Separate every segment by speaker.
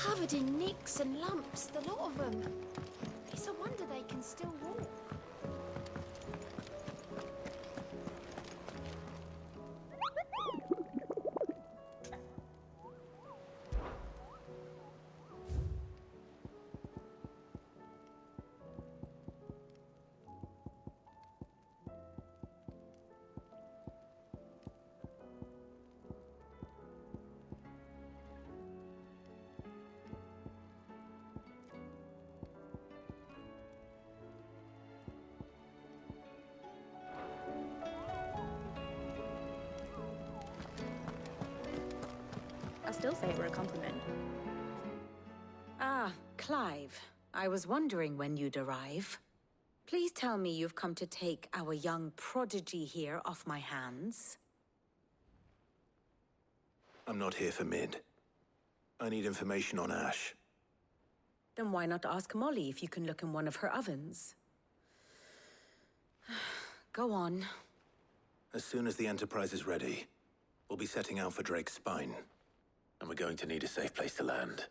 Speaker 1: Covered in nicks and lumps, the lot of them. It's a wonder they can still walk.
Speaker 2: I still say it were a compliment.
Speaker 3: Ah, Clive. I was wondering when you'd arrive. Please tell me you've come to take our young prodigy here off my hands.
Speaker 4: I'm not here for Mid. I need information on Ash.
Speaker 3: Then why not ask Molly if you can look in one of her ovens? Go on.
Speaker 4: As soon as the Enterprise is ready, we'll be setting out for Drake's Spine. And we're going to need a safe place to land.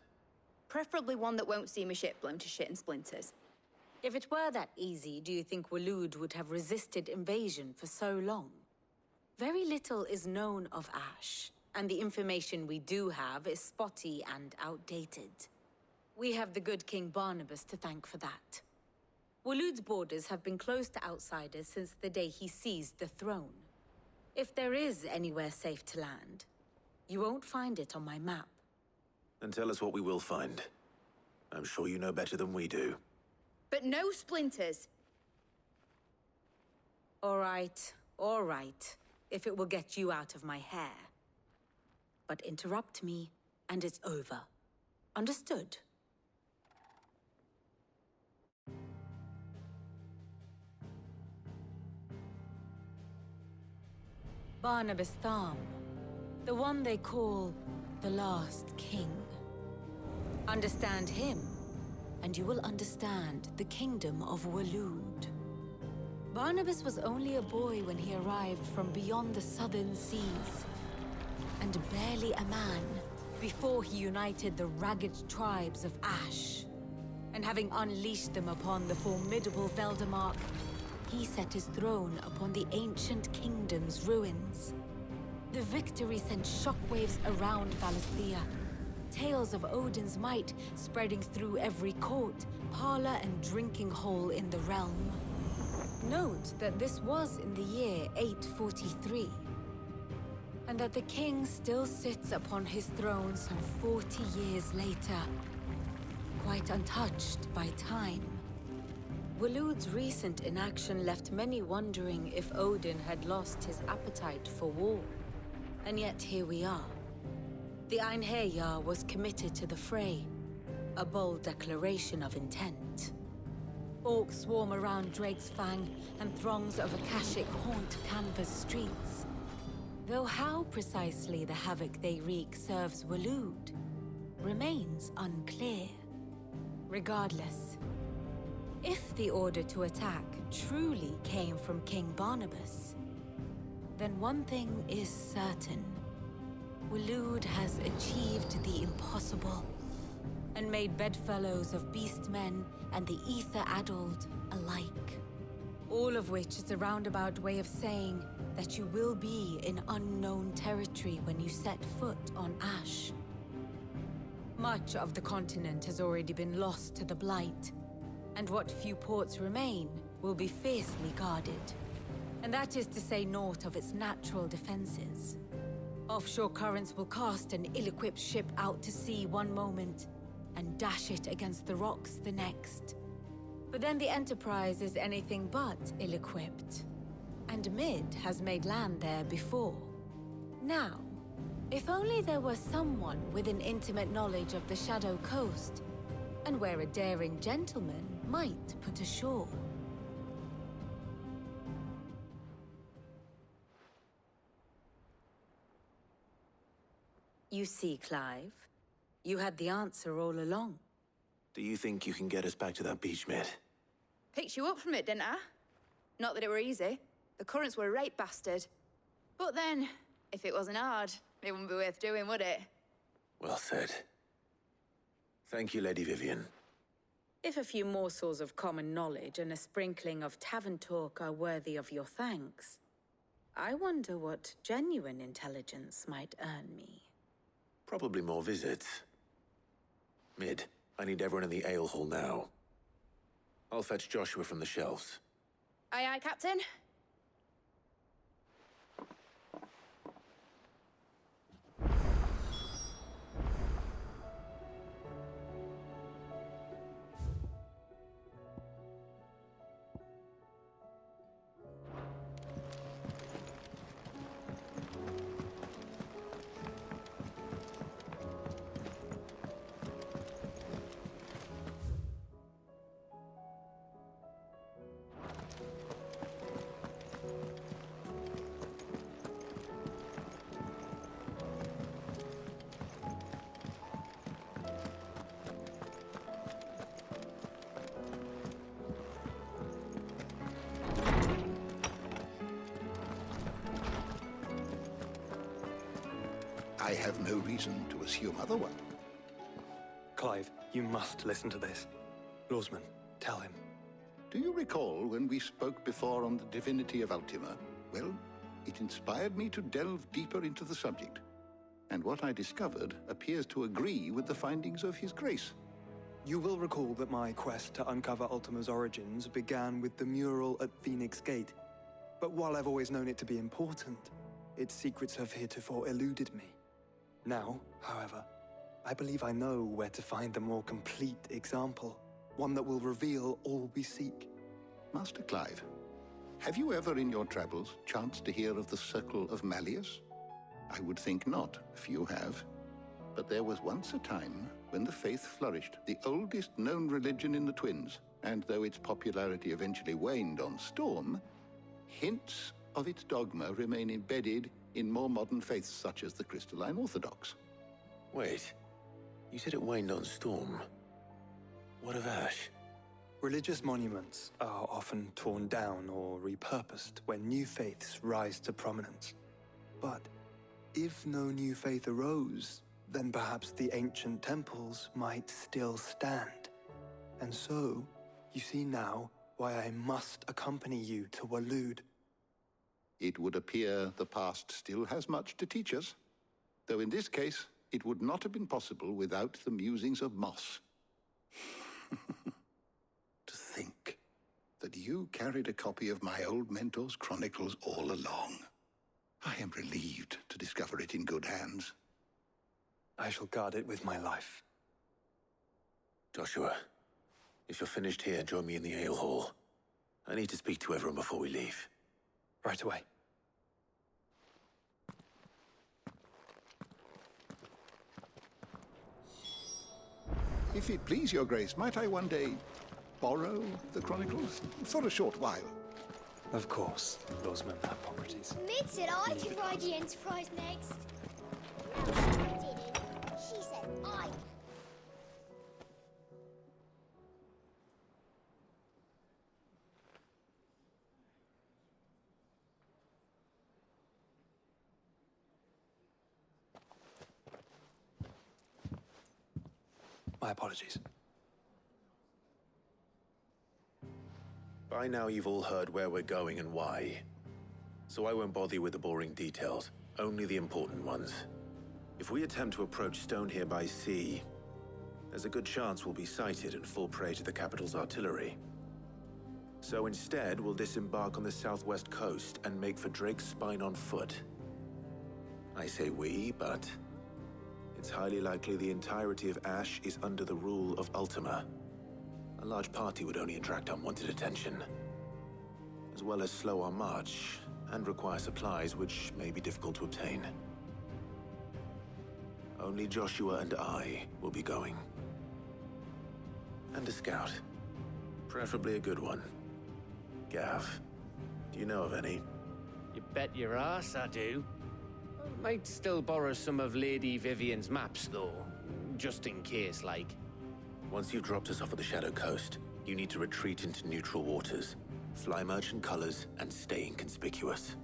Speaker 2: Preferably one that won't see my ship blown to shit and splinters.
Speaker 3: If it were that easy, do you think Waloed would have resisted invasion for so long? Very little is known of Ash, and the information we do have is spotty and outdated. We have the good King Barnabas to thank for that. Waloed's borders have been closed to outsiders since the day he seized the throne. If there is anywhere safe to land, you won't find it on my map.
Speaker 4: Then tell us what we will find. I'm sure you know better than we do.
Speaker 2: But no splinters!
Speaker 3: All right, if it will get you out of my hair. But interrupt me, and it's over. Understood? Barnabas Tham. The one they call the Last King. Understand him, and you will understand the kingdom of Waloed. Barnabas was only a boy when he arrived from beyond the southern seas, and barely a man before he united the ragged tribes of Ash. And having unleashed them upon the formidable Veldamark, he set his throne upon the ancient kingdom's ruins. The victory sent shockwaves around Valisthea. Tales of Odin's might spreading through every court, parlor, and drinking hole in the realm. Note that this was in the year 843, and that the king still sits upon his throne some 40 years later, quite untouched by time. Waloed's recent inaction left many wondering if Odin had lost his appetite for war. And yet here we are. The Einherjar was committed to the fray, a bold declaration of intent. Orcs swarm around Drake's Fang, and throngs of Akashic haunt Canva's streets. Though how precisely the havoc they wreak serves Waloed remains unclear. Regardless, if the order to attack truly came from King Barnabas, then one thing is certain. Waloed has achieved the impossible, and made bedfellows of beastmen and the ether-addled alike. All of which is a roundabout way of saying that you will be in unknown territory when you set foot on Ash. Much of the continent has already been lost to the Blight, and what few ports remain will be fiercely guarded. And that is to say naught of its natural defenses. Offshore currents will cast an ill-equipped ship out to sea one moment, and dash it against the rocks the next. But then the Enterprise is anything but ill-equipped, and Mid has made land there before. Now, if only there were someone with an intimate knowledge of the Shadow Coast, and where a daring gentleman might put ashore. You see, Clive, you had the answer all along.
Speaker 4: Do you think you can get us back to that beach, Mid?
Speaker 2: Picked you up from it, didn't I? Not that it were easy. The currents were a right bastard. But then, if it wasn't hard, it wouldn't be worth doing, would it?
Speaker 4: Well said. Thank you, Lady Vivian.
Speaker 3: If a few morsels of common knowledge and a sprinkling of tavern talk are worthy of your thanks, I wonder what genuine intelligence might earn me.
Speaker 4: Probably more visits. Mid, I need everyone in the ale hall now. I'll fetch Joshua from the shelves.
Speaker 2: Aye, aye, Captain.
Speaker 5: I have no reason to assume otherwise.
Speaker 6: Clive, you must listen to this. Lawsman, tell him.
Speaker 5: Do you recall when we spoke before on the divinity of Ultima? Well, it inspired me to delve deeper into the subject. And what I discovered appears to agree with the findings of His Grace.
Speaker 6: You will recall that my quest to uncover Ultima's origins began with the mural at Phoenix Gate. But while I've always known it to be important, its secrets have heretofore eluded me. Now, however, I believe I know where to find the more complete example, one that will reveal all we seek.
Speaker 5: Master Clive, have you ever in your travels chanced to hear of the Circle of Malleus? I would think not, if you have. But there was once a time when the faith flourished, the oldest known religion in the Twins, and though its popularity eventually waned on Storm, hints of its dogma remain embedded in more modern faiths such as the Crystalline Orthodox.
Speaker 4: Wait, you said it waned on Storm. What of Ash?
Speaker 6: Religious monuments are often torn down or repurposed when new faiths rise to prominence. But if no new faith arose, then perhaps the ancient temples might still stand. And so, you see now why I must accompany you to Waloed.
Speaker 5: It would appear the past still has much to teach us, though in this case, it would not have been possible without the musings of Moss. To think that you carried a copy of my old mentor's chronicles all along. I am relieved to discover it in good hands.
Speaker 6: I shall guard it with my life.
Speaker 4: Joshua, if you're finished here, join me in the ale hall. I need to speak to everyone before we leave.
Speaker 6: Right away.
Speaker 5: If it please your grace, might I one day borrow the chronicles? For a short while.
Speaker 6: Of course, Lawsman Hippocrates.
Speaker 1: Mid said I could ride the Enterprise next. No, she didn't. She said I.
Speaker 6: My apologies.
Speaker 4: By now you've all heard where we're going and why. So I won't bother you with the boring details, only the important ones. If we attempt to approach Stone here by sea, there's a good chance we'll be sighted and fall prey to the capital's artillery. So instead, we'll disembark on the southwest coast and make for Drake's Spine on foot. I say we, but it's highly likely the entirety of Ash is under the rule of Ultima. A large party would only attract unwanted attention, as well as slow our march and require supplies which may be difficult to obtain. Only Joshua and I will be going. And a scout. Preferably a good one. Gav, do you know of any?
Speaker 7: You bet your ass I do. Might still borrow some of Lady Vivian's maps, though. Just in case, like.
Speaker 4: Once you've dropped us off at the Shadow Coast, you need to retreat into neutral waters, fly merchant colors, and stay inconspicuous.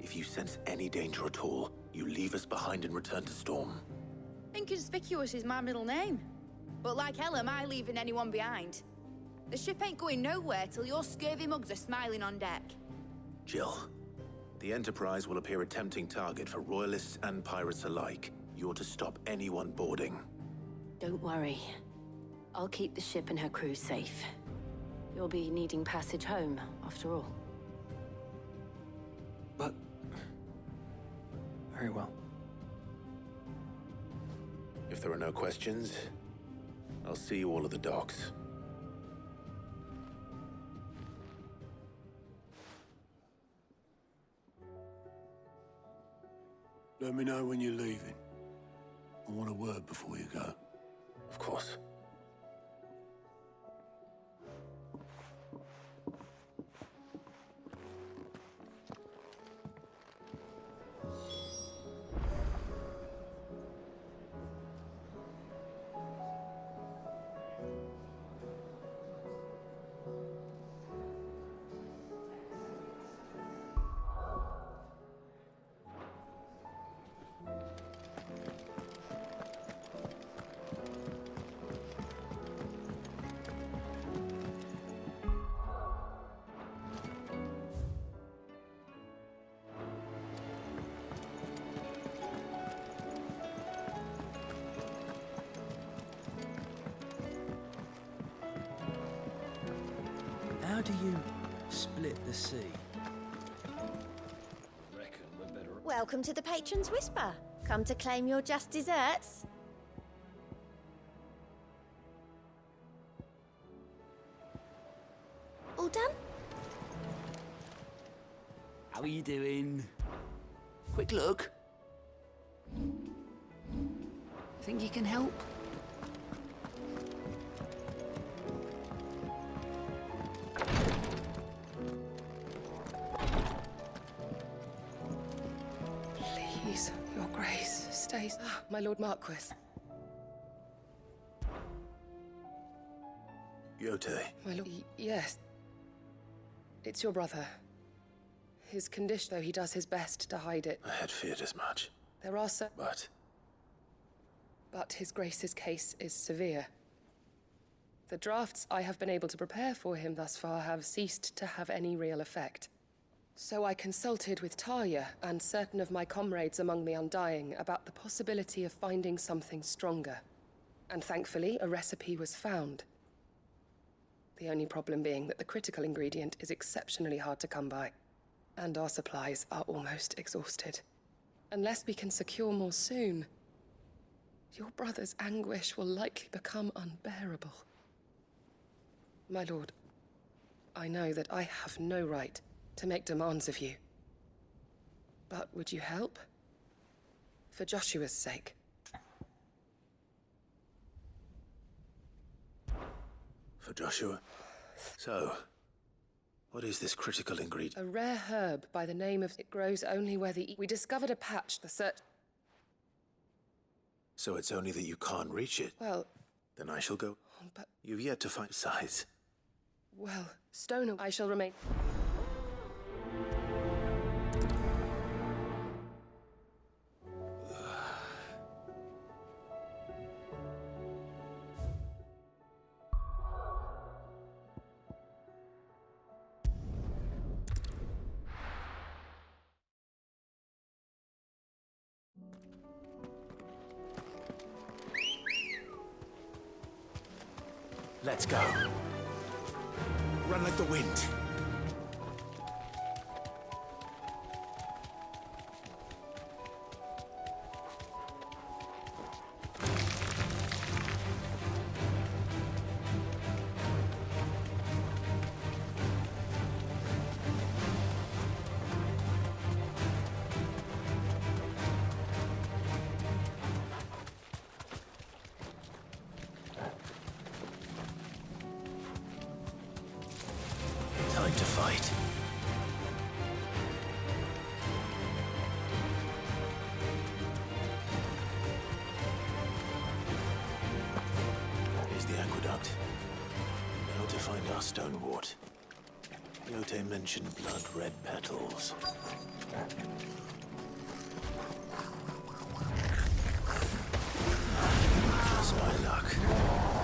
Speaker 4: If you sense any danger at all, you leave us behind and return to Storm.
Speaker 2: Inconspicuous is my middle name. But like hell am I leaving anyone behind. The ship ain't going nowhere till your scurvy mugs are smiling on deck.
Speaker 4: Jill, the Enterprise will appear a tempting target for royalists and pirates alike. You're to stop anyone boarding.
Speaker 3: Don't worry. I'll keep the ship and her crew safe. You'll be needing passage home, after all.
Speaker 6: But... very well.
Speaker 4: If there are no questions, I'll see you all at the docks.
Speaker 8: Let me know when you're leaving. I want a word before you go.
Speaker 4: Of course.
Speaker 9: How do you split the sea?
Speaker 8: Reckon we're better.
Speaker 1: Welcome to the Patron's Whisper. Come to claim your just desserts. All done?
Speaker 9: How are you doing? Quick look. Think you can help?
Speaker 10: Please, your grace, stay. Ah, my Lord Marquis.
Speaker 4: Yote.
Speaker 10: My lord. Yes. It's your brother. His condition, though he does his best to hide it.
Speaker 4: I had feared as much.
Speaker 10: There are so.
Speaker 4: But
Speaker 10: His Grace's case is severe. The drafts I have been able to prepare for him thus far have ceased to have any real effect. So I consulted with Talia and certain of my comrades among the Undying about the possibility of finding something stronger. And thankfully, a recipe was found. The only problem being that the critical ingredient is exceptionally hard to come by. And our supplies are almost exhausted. Unless we can secure more soon, your brother's anguish will likely become unbearable. My lord, I know that I have no right to make demands of you. But would you help? For Joshua's sake.
Speaker 4: for Joshua. So, what is this critical ingredient?
Speaker 10: A rare herb by the name of... It grows only where the... We discovered a patch, the search...
Speaker 4: So it's only that you can't reach it?
Speaker 10: Well...
Speaker 4: Then I shall go.
Speaker 10: But...
Speaker 4: You've yet to find size.
Speaker 10: Well, Stoner, I shall remain...
Speaker 4: Let's go. Run like the wind. Time to fight. Here's the aqueduct. Now to find our stonewort. Yote mentioned blood-red petals. Just my luck.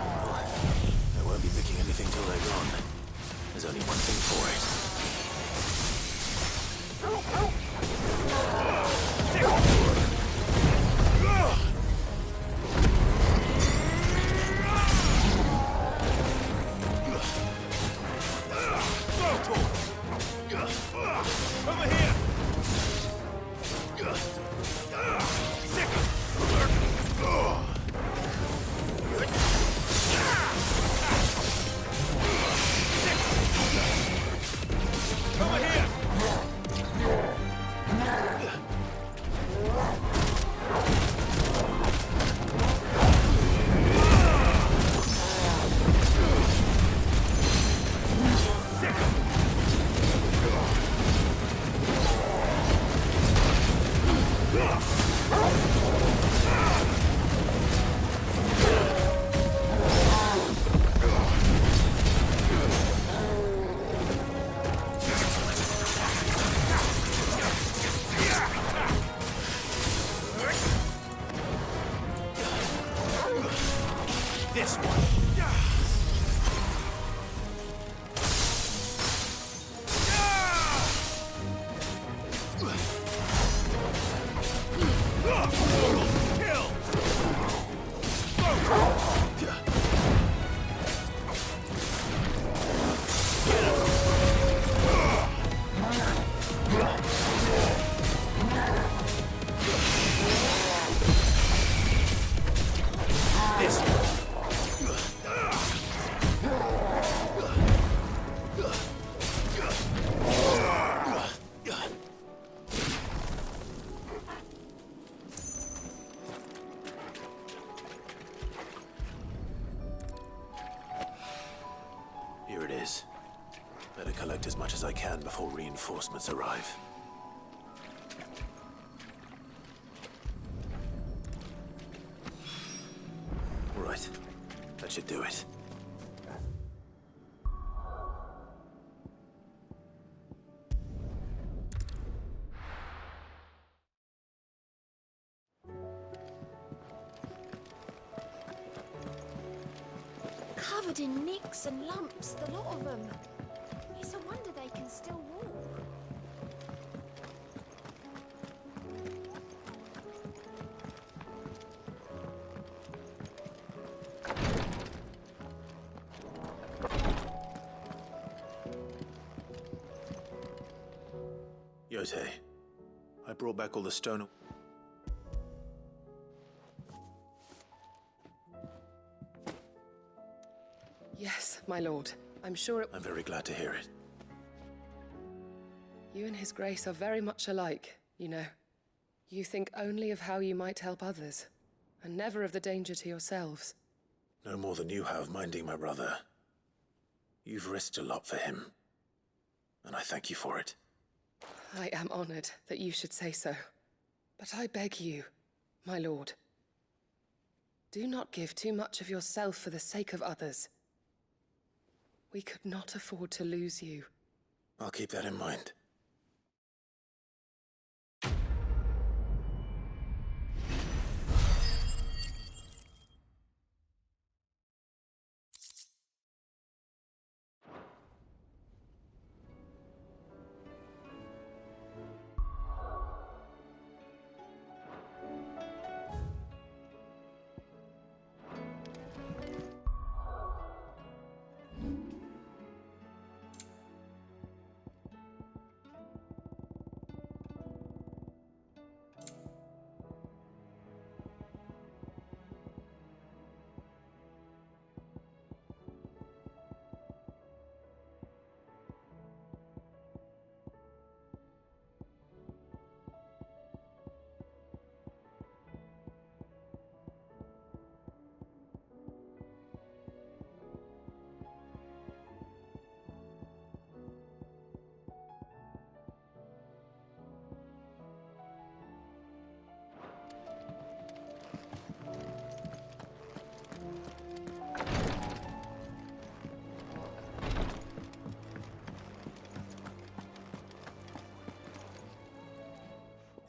Speaker 11: This one.
Speaker 4: Here it is. Better collect as much as I can before reinforcements arrive. Right. That should do it.
Speaker 1: Covered in nicks and lumps, the lot of them. It's a wonder they can still walk.
Speaker 4: Yote, I brought back all the stone.
Speaker 10: Yes, my lord. I'm sure it...
Speaker 4: I'm very glad to hear it.
Speaker 10: You and His Grace are very much alike, you know. You think only of how you might help others, and never of the danger to yourselves.
Speaker 4: No more than you have minding my brother. You've risked a lot for him, and I thank you for it.
Speaker 10: I am honored that you should say so. But I beg you, my lord, do not give too much of yourself for the sake of others. We could not afford to lose you.
Speaker 4: I'll keep that in mind.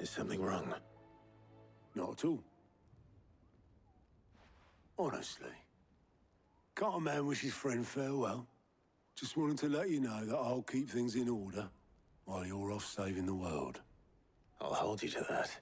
Speaker 4: Is something wrong?
Speaker 8: Not at all. Honestly. Can't a man wish his friend farewell? Just wanted to let you know that I'll keep things in order while you're off saving the world.
Speaker 4: I'll hold you to that.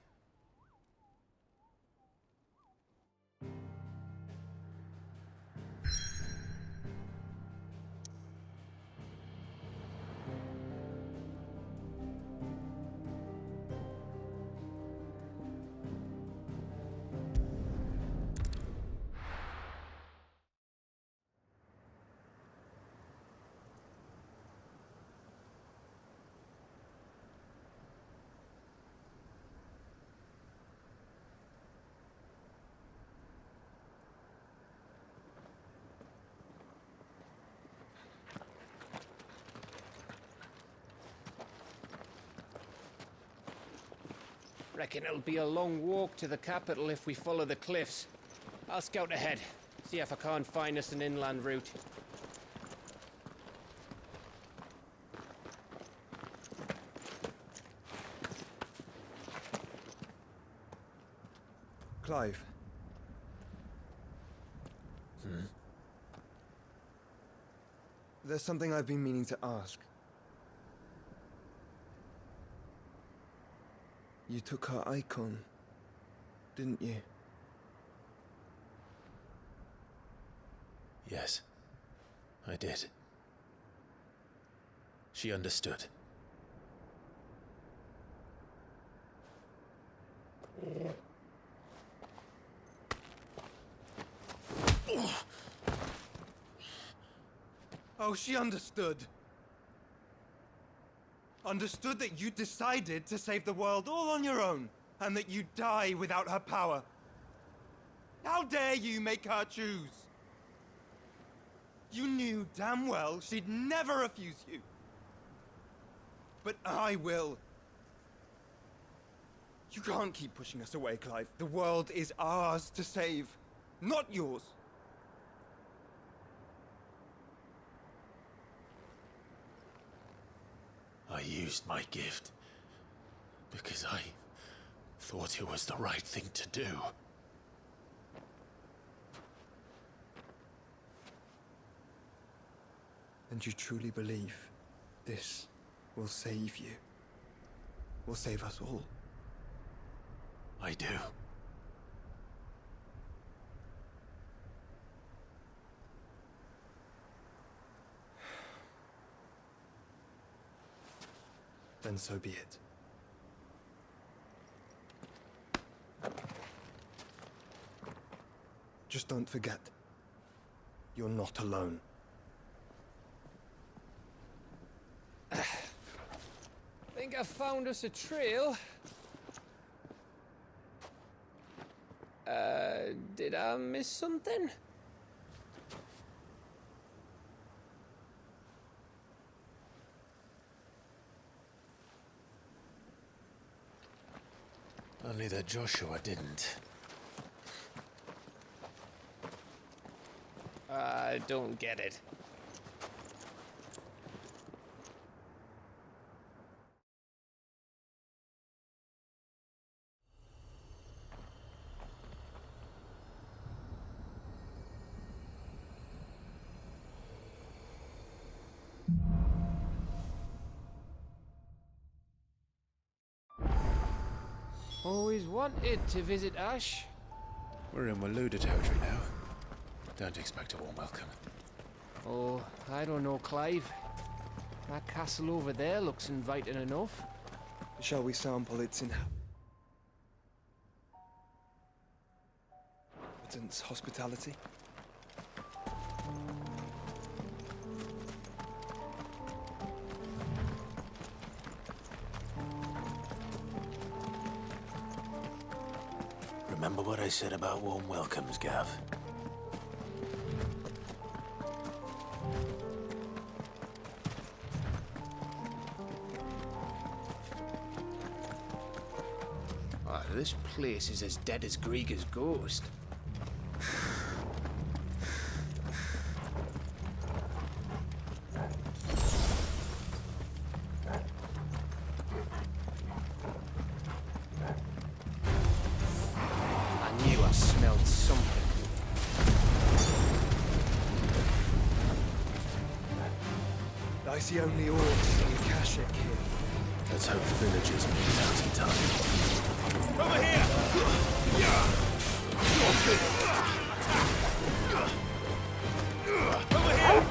Speaker 7: Reckon it'll be a long walk to the capital if we follow the cliffs. I'll scout ahead, see if I can't find us an inland route.
Speaker 6: Clive.
Speaker 11: There's something I've been meaning to ask. You took her icon, didn't you?
Speaker 4: Yes, I did. She understood.
Speaker 11: Oh, she understood. Understood that you decided to save the world all on your own, and that you'd die without her power. How dare you make her choose? You knew damn well she'd never refuse you. But I will. You can't keep pushing us away, Clive. The world is ours to save, not yours.
Speaker 4: I used my gift because I thought it was the right thing to do.
Speaker 11: And you truly believe this will save you? Will save us all?
Speaker 4: I do.
Speaker 11: Then so be it. Just don't forget, you're not alone.
Speaker 7: Think I found us a trail. Did I miss something?
Speaker 4: Only that Joshua didn't.
Speaker 7: I don't get it. Always wanted to visit Ash.
Speaker 4: We're in Waluda territory now. Don't expect a warm welcome.
Speaker 7: Oh, I don't know, Clive. That castle over there looks inviting enough.
Speaker 11: Shall we sample its inhabitants' hospitality?
Speaker 4: Remember what I said about warm welcomes, Gav?
Speaker 7: Oh, this place is as dead as Grieger's ghost.
Speaker 11: I see only orcs and Kashik here.
Speaker 4: Let's hope the villagers make it out in time.
Speaker 11: Over here! Over here!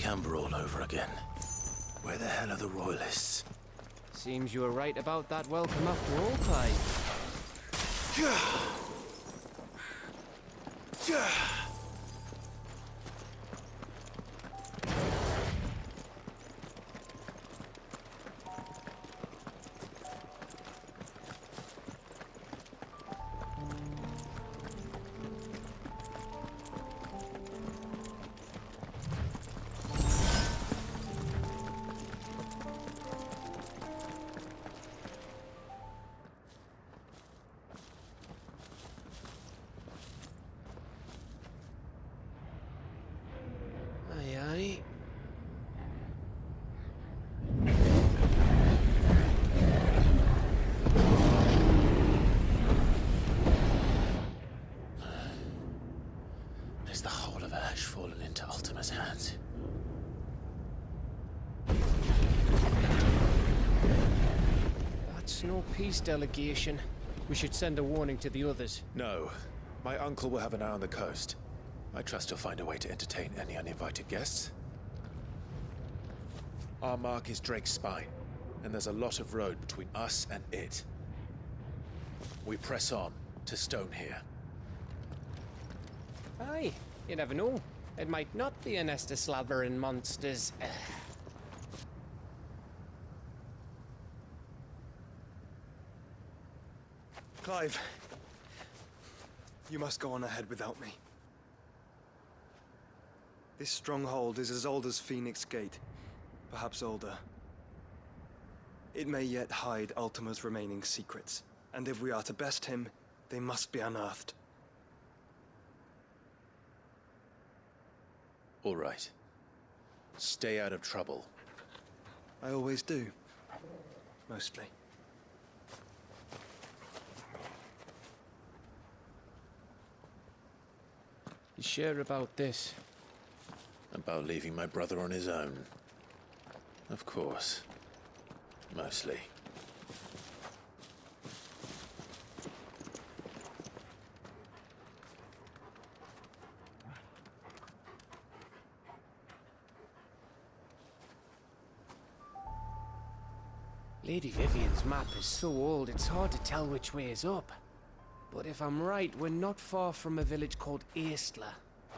Speaker 4: Camber all over again. Where the hell are the royalists?
Speaker 7: Seems you were right about that welcome after all, Clive. Aye, aye.
Speaker 4: Is the whole of Ash fallen into Ultima's hands?
Speaker 7: That's no peace delegation. We should send a warning to the others.
Speaker 4: No. My uncle will have an eye on the coast. I trust he'll find a way to entertain any uninvited guests. Our mark is Drake's Spine, and there's a lot of road between us and it. We press on to Stone here.
Speaker 7: Aye, you never know. It might not be a nest of slabbering monsters.
Speaker 6: Clive, you must go on ahead without me. This stronghold is as old as Phoenix Gate, perhaps older. It may yet hide Ultima's remaining secrets, and if we are to best him, they must be unearthed.
Speaker 4: All right. Stay out of trouble.
Speaker 6: I always do. Mostly.
Speaker 7: You sure about this?
Speaker 4: About leaving my brother on his own. Of course. Mostly.
Speaker 7: Lady Vivian's map is so old it's hard to tell which way is up. But if I'm right, we're not far from a village called Aistla.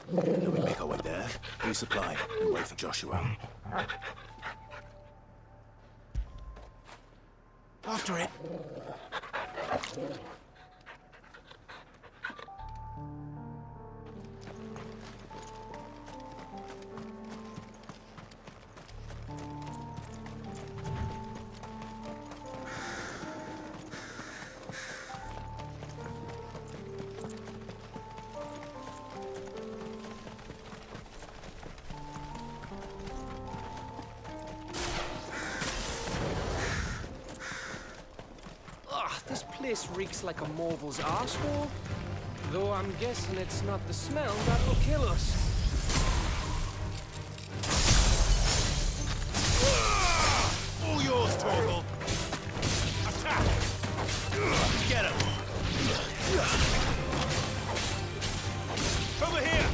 Speaker 4: Can we make our way there, resupply, and wait for Joshua? After it!
Speaker 7: This place reeks like a Morble's arsehole. Though I'm guessing it's not the smell that'll kill us.
Speaker 11: All yours, Torgal. Attack! Get him! Over here!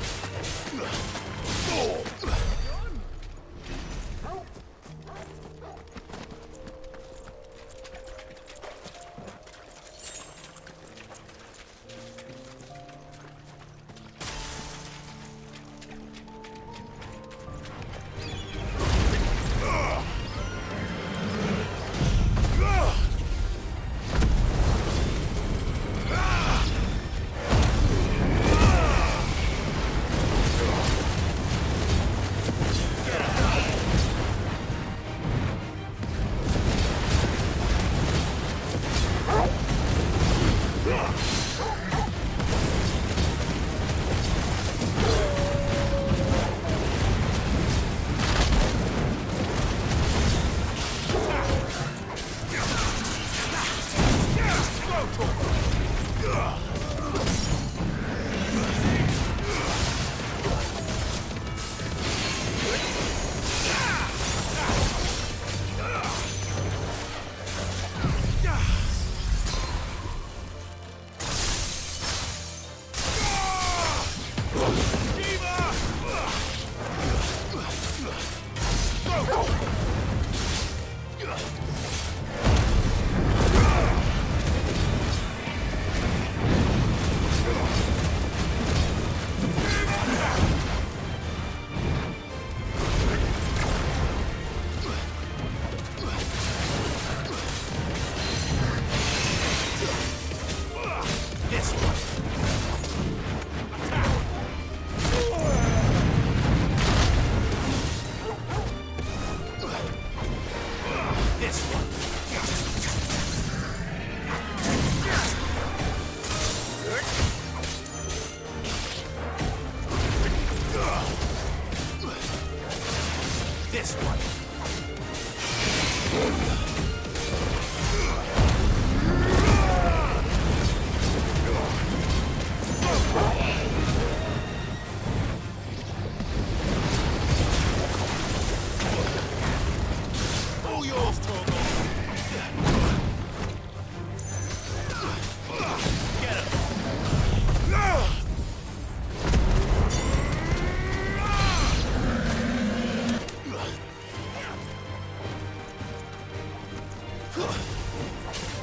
Speaker 11: This one. This one. All yours, Torgal.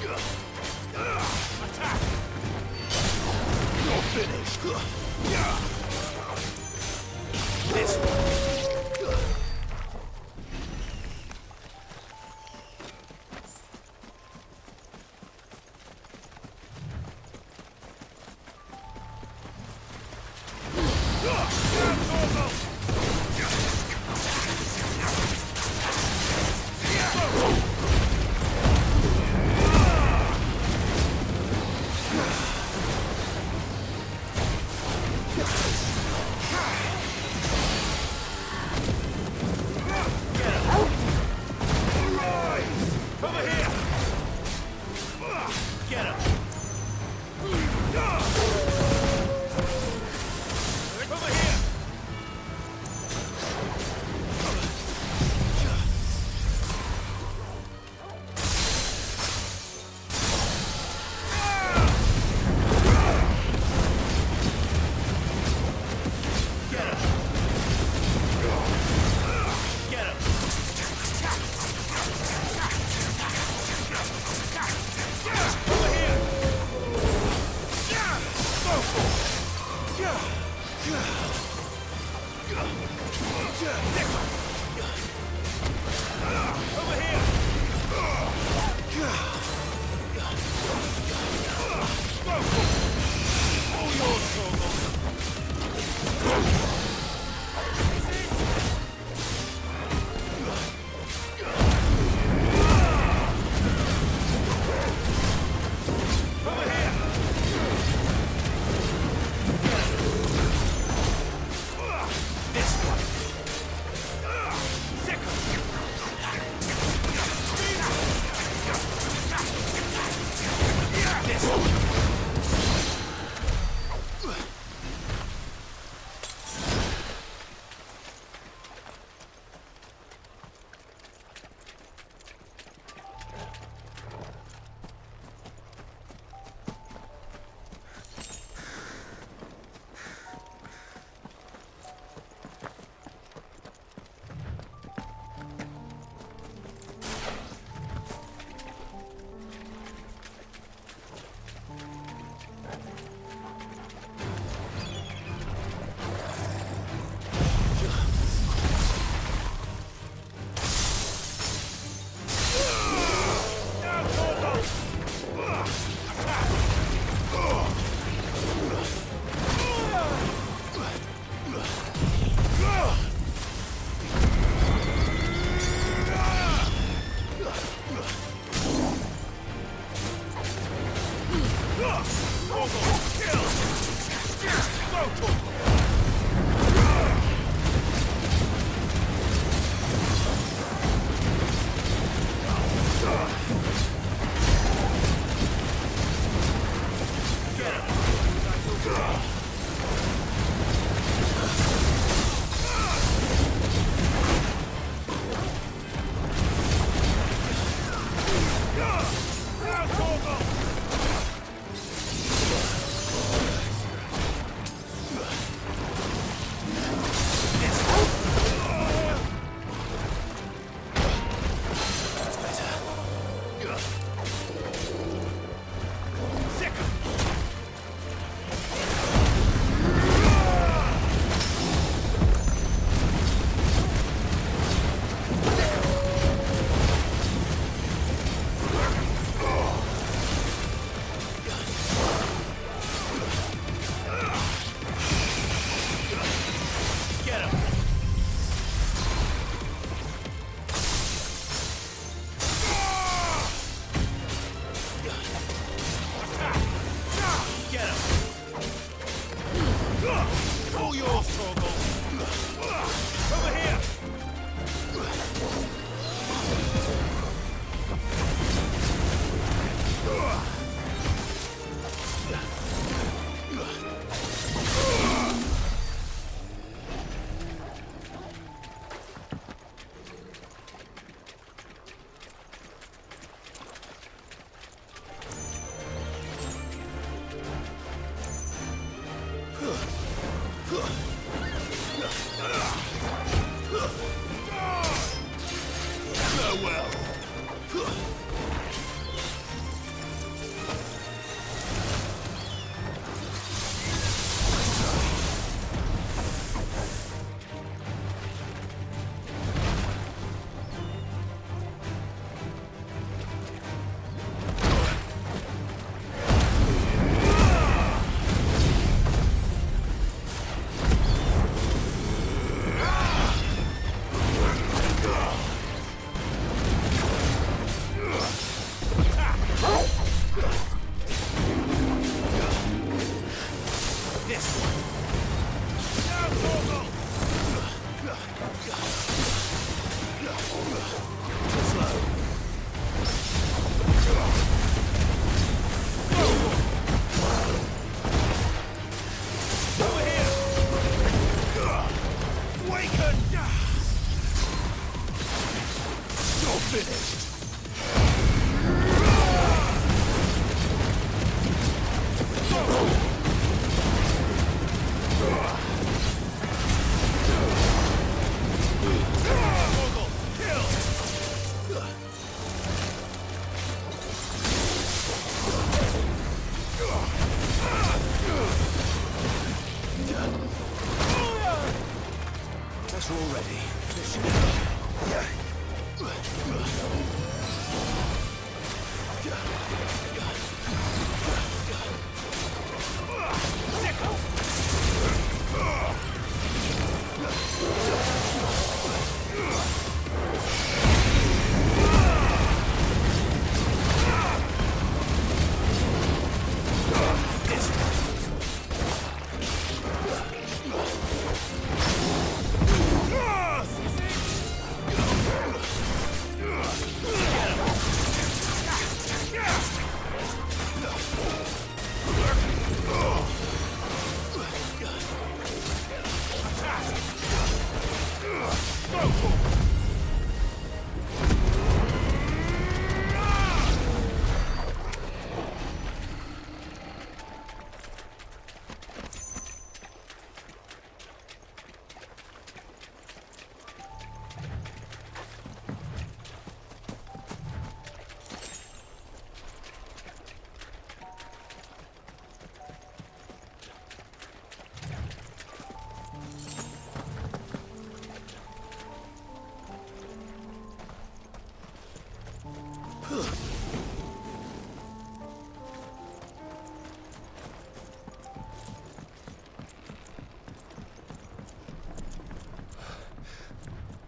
Speaker 11: Get him. Attack! You're finished. This one. Over here! Get him! Over here!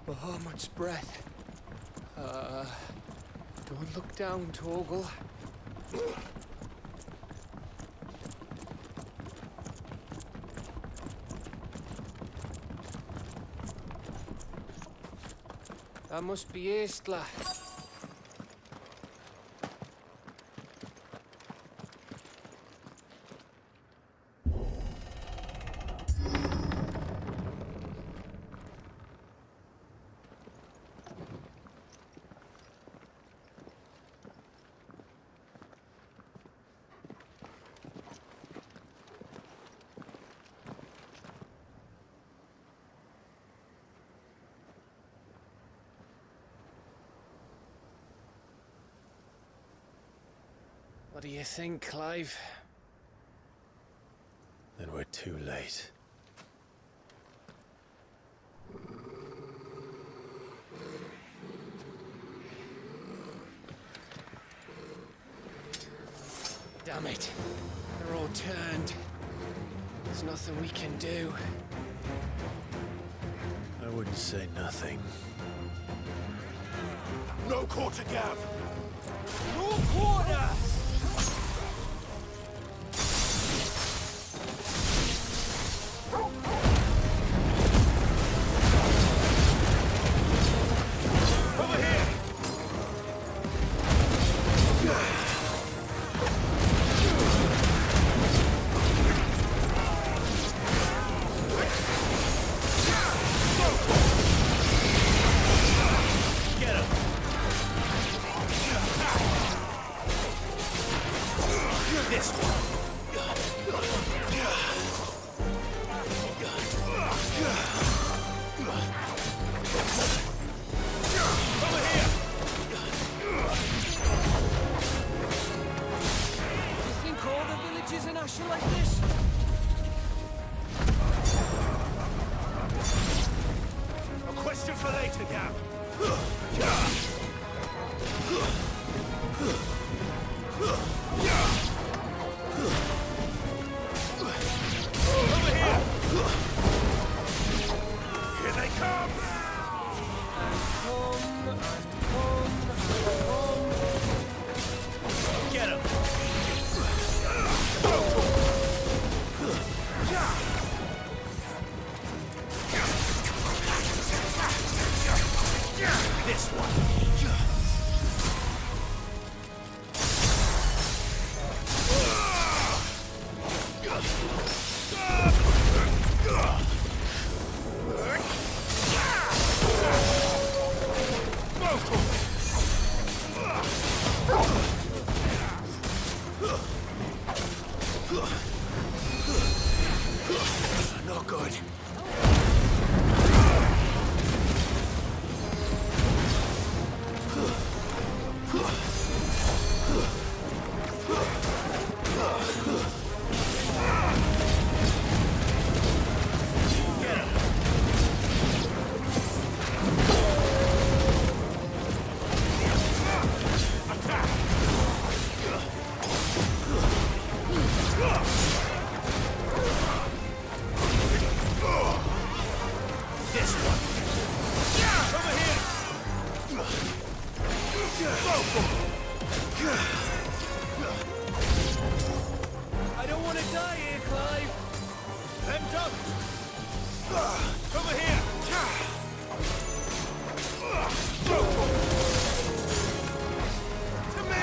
Speaker 7: Bahamut's breath. Don't look down, Torgal. That must be Aistla. What do you think, Clive?
Speaker 4: Then we're too late.
Speaker 7: Damn it. They're all turned. There's nothing we can do.
Speaker 4: I wouldn't say nothing.
Speaker 11: No quarter, Gav! No quarter! This one.
Speaker 7: Not good.
Speaker 11: I don't want to die here, Clive. Then don't. Over here. To me.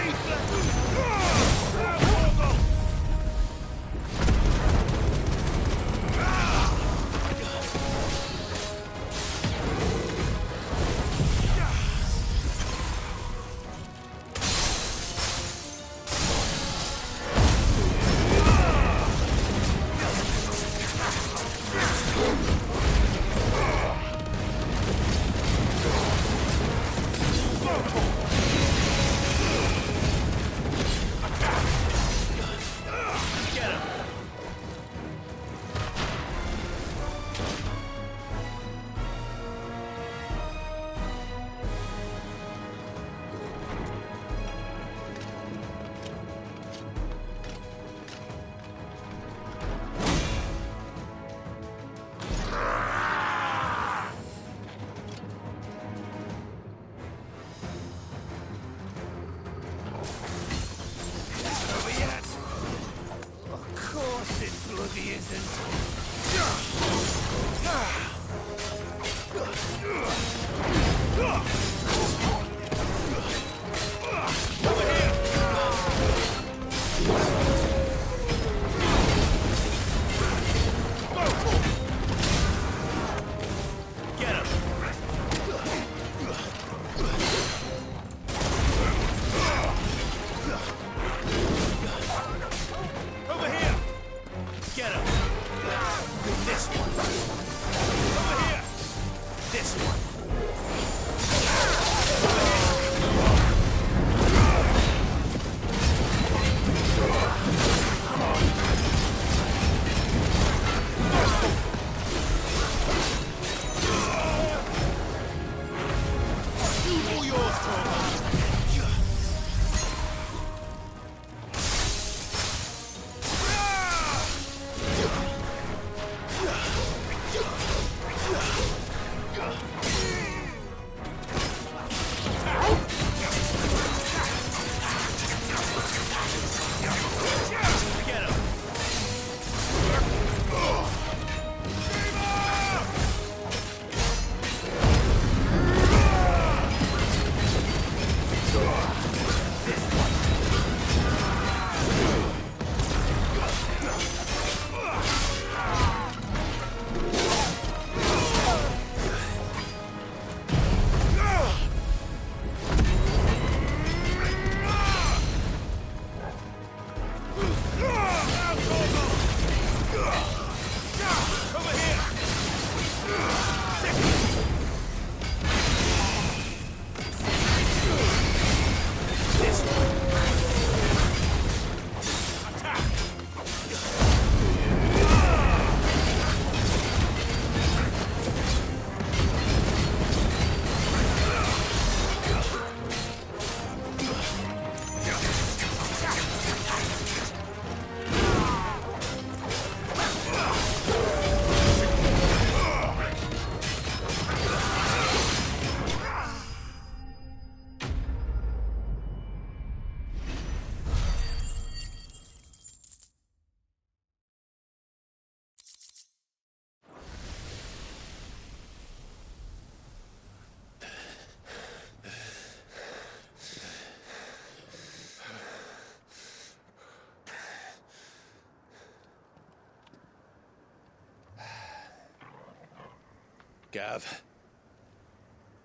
Speaker 4: Gav?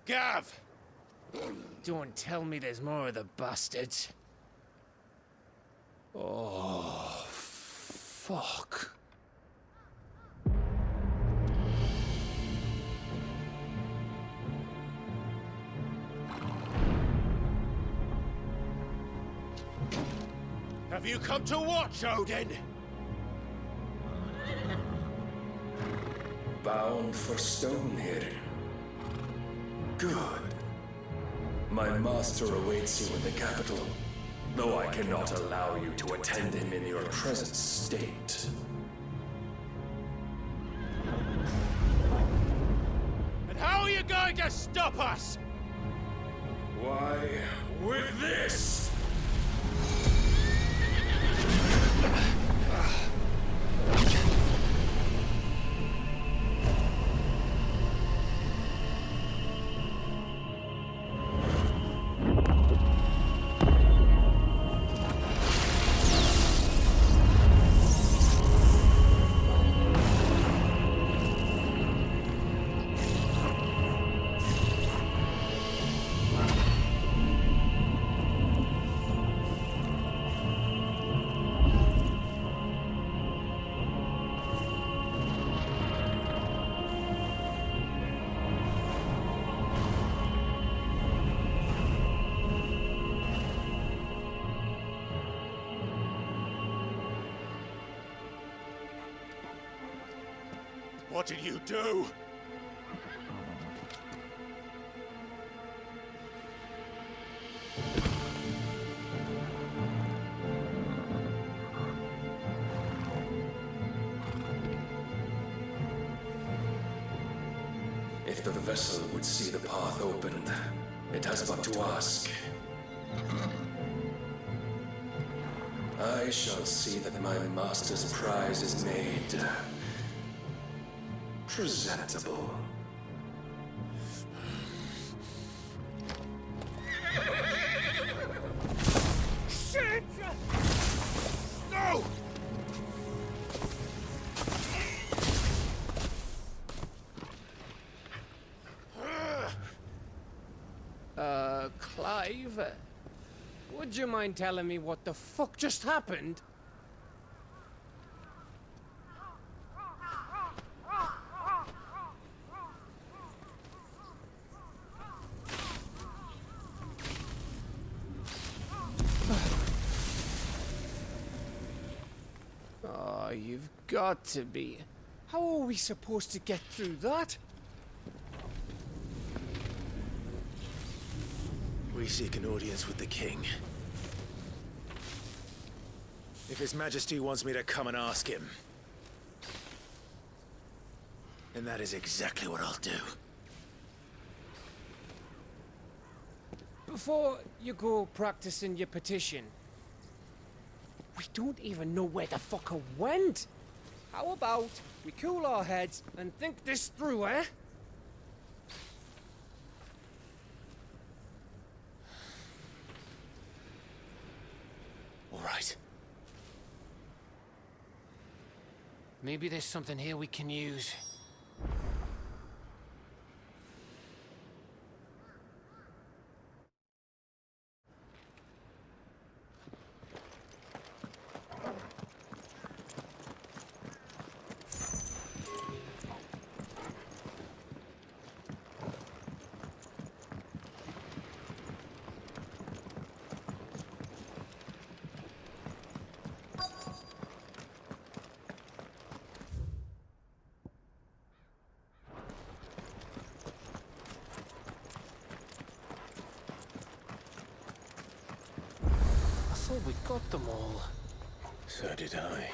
Speaker 4: Gav!
Speaker 7: Don't tell me there's more of the bastards. Oh, fuck.
Speaker 4: Have you come to watch, Odin?
Speaker 12: Bound for stone here. Good. My master awaits you in the capital, though I cannot allow you to attend him in your present state.
Speaker 4: And how are you going to stop us?
Speaker 12: Why, with this!
Speaker 4: What did you do?
Speaker 12: If the vessel would see the path opened, it has but to ask. I shall see that my master's prize is made presentable.
Speaker 4: Shit! No!
Speaker 7: Clive? Would you mind telling me what the fuck just happened? Oh, you've got to be. How are we supposed to get through that?
Speaker 4: We seek an audience with the king. If His Majesty wants me to come and ask him, then that is exactly what I'll do.
Speaker 7: Before you go practicing your petition, we don't even know where the fucker went. How about we cool our heads and think this through, eh?
Speaker 4: All right.
Speaker 7: Maybe there's something here we can use. I thought we got them all.
Speaker 4: So did I.